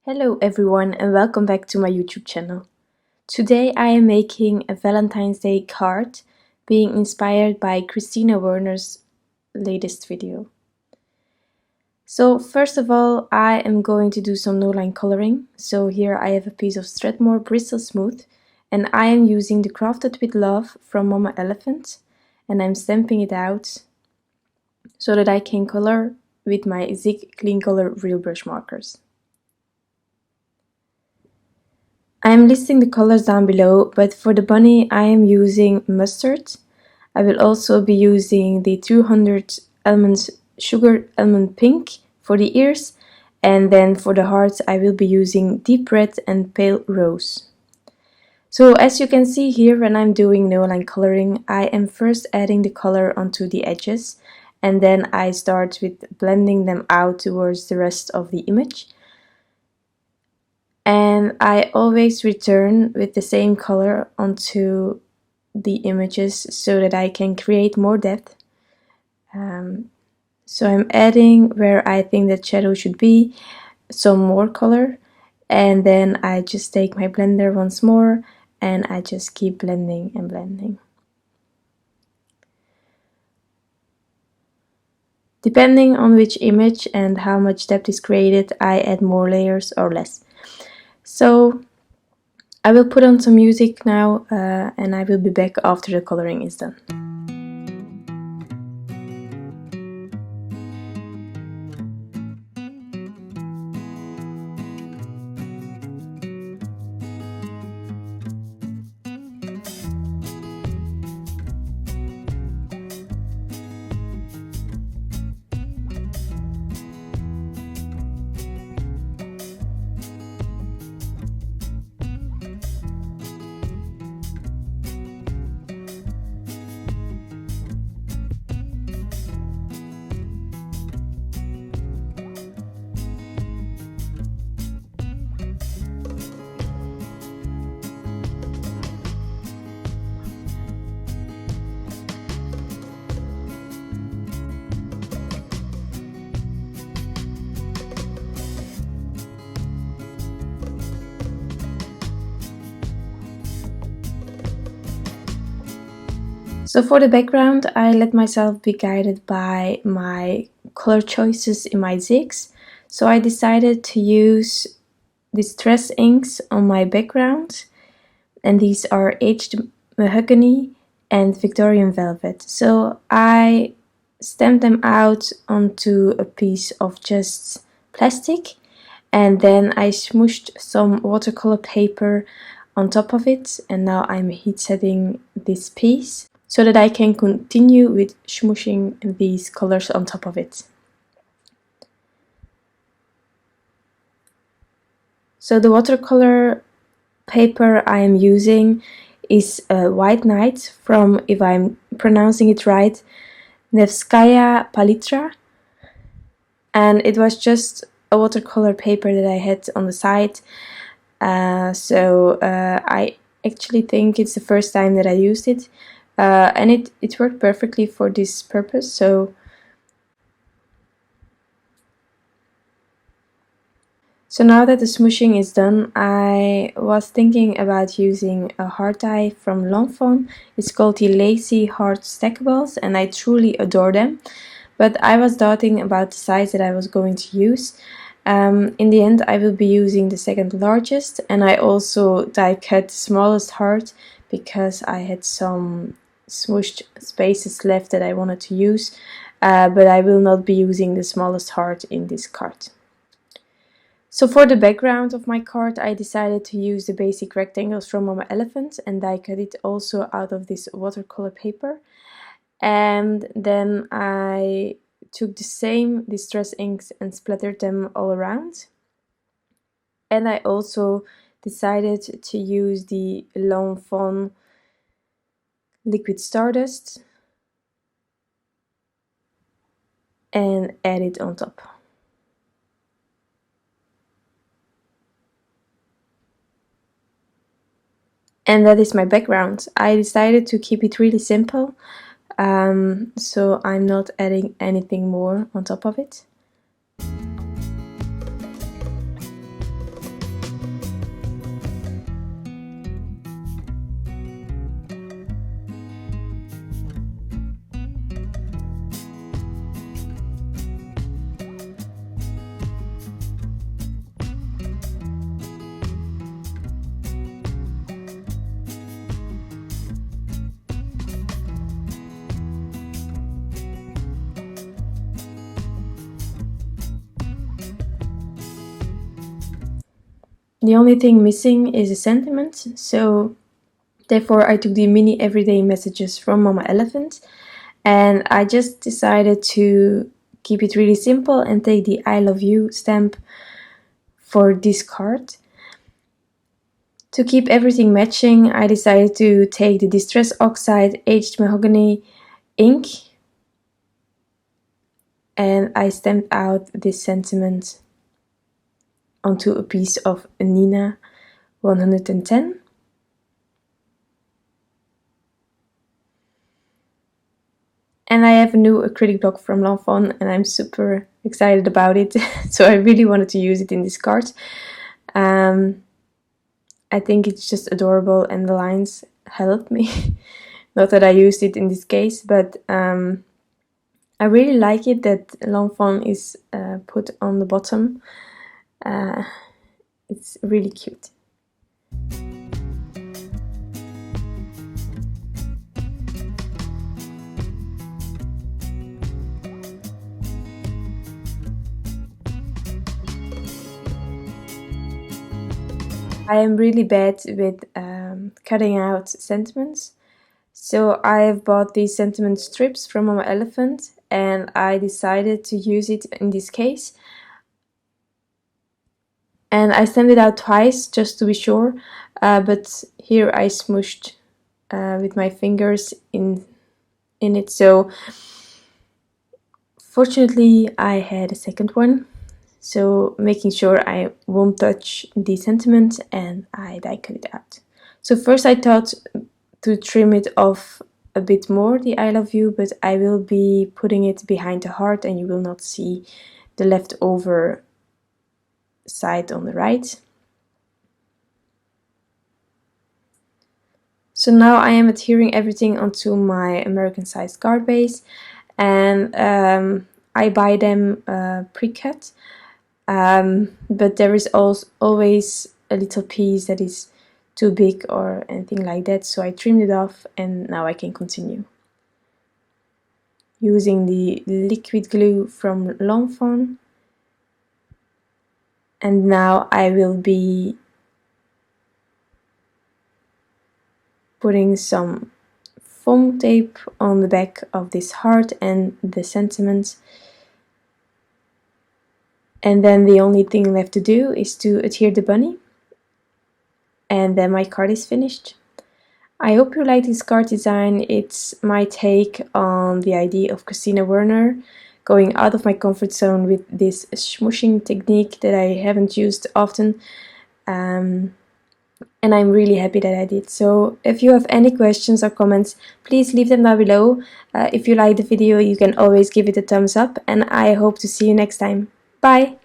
Hello everyone and welcome back to my YouTube channel. Today I am making a Valentine's Day card being inspired by Kirstina Werner's latest video. So first of all I am going to do some Noline coloring. So here I have a piece of Strathmore Bristol Smooth and I am using the Crafted with Love from Mama Elephant and I'm stamping it out so that I can color with my Zig Clean Color Real Brush markers. I'm listing the colors down below, but for the bunny I am using mustard. I will also be using the 200 almond sugar almond pink for the ears, and then for the hearts I will be using deep red and pale rose. So as you can see here, when I'm doing Noline coloring, I am first adding the color onto the edges, and then I start with blending them out towards the rest of the image. And I always return with the same color onto the images so that I can create more depth. So I'm adding where I think that shadow should be some more color, and then I just take my blender once more and I just keep blending and blending. Depending on which image and how much depth is created, I add more layers or less. So I will put on some music now and I will be back after the coloring is done. So for the background, I let myself be guided by my color choices in my zigs. So I decided to use distress inks on my background, and these are aged Mahogany and Victorian Velvet. So I stamped them out onto a piece of just plastic, and then I smooshed some watercolor paper on top of it, and now I'm heat setting this piece so that I can continue with smooshing these colors on top of it. So the watercolor paper I am using is White Night from, if I'm pronouncing it right, Nevskaya Palitra, and it was just a watercolor paper that I had on the side, so I actually think it's the first time that I used it. And it worked perfectly for this purpose. So now that the smooshing is done, I was thinking about using a hard die from Fawn. It's called the Lacy Hard Stackables and I truly adore them. But I was doubting about the size that I was going to use. In the end I will be using the second largest, and I also die cut the smallest heart because I had some smooshed spaces left that I wanted to use, but I will not be using the smallest heart in this card. So for the background of my card I decided to use the basic rectangles from Mama Elephant and I cut it also out of this watercolor paper, and then I took the same distress inks and splattered them all around, and I also decided to use the Fawn liquid Stardust and add it on top. And that is my background. I decided to keep it really simple, so I'm not adding anything more on top of it. The only thing missing is a sentiment, so therefore I took the mini everyday messages from Mama Elephant, and I just decided to keep it really simple and take the I love you stamp for this card. To keep everything matching, I decided to take the Distress Oxide Aged Mahogany ink, and I stamped out this sentiment onto a piece of Neenah 110. And I have a new acrylic block from Fawn, and I'm super excited about it. So I really wanted to use it in this card. I think it's just adorable, and the lines helped me. Not that I used it in this case, but I really like it that Fawn is put on the bottom. It's really cute. I am really bad with cutting out sentiments, so I have bought these sentiment strips from Mama Elephant, and I decided to use it in this case. And I stamped it out twice just to be sure, but here I smooshed with my fingers in it, so fortunately I had a second one. So making sure I won't touch the sentiment, and I die cut it out. So first I thought to trim it off a bit more, the I love you, but I will be putting it behind the heart and you will not see the leftover side on the right. So now I am adhering everything onto my American sized card base, and I buy them pre-cut. But there is always a little piece that is too big or anything like that, so I trimmed it off, and now I can continue. Using the liquid glue from Fawn, and now I will be putting some foam tape on the back of this heart and the sentiment. And then the only thing left to do is to adhere the bunny, and then my card is finished. I hope you like this card design. It's my take on the idea of Kirstina Werner, going out of my comfort zone with this smooshing technique that I haven't used often, and I'm really happy that I did. So if you have any questions or comments, please leave them down below. If you like the video, you can always give it a thumbs up, and I hope to see you next time. Bye!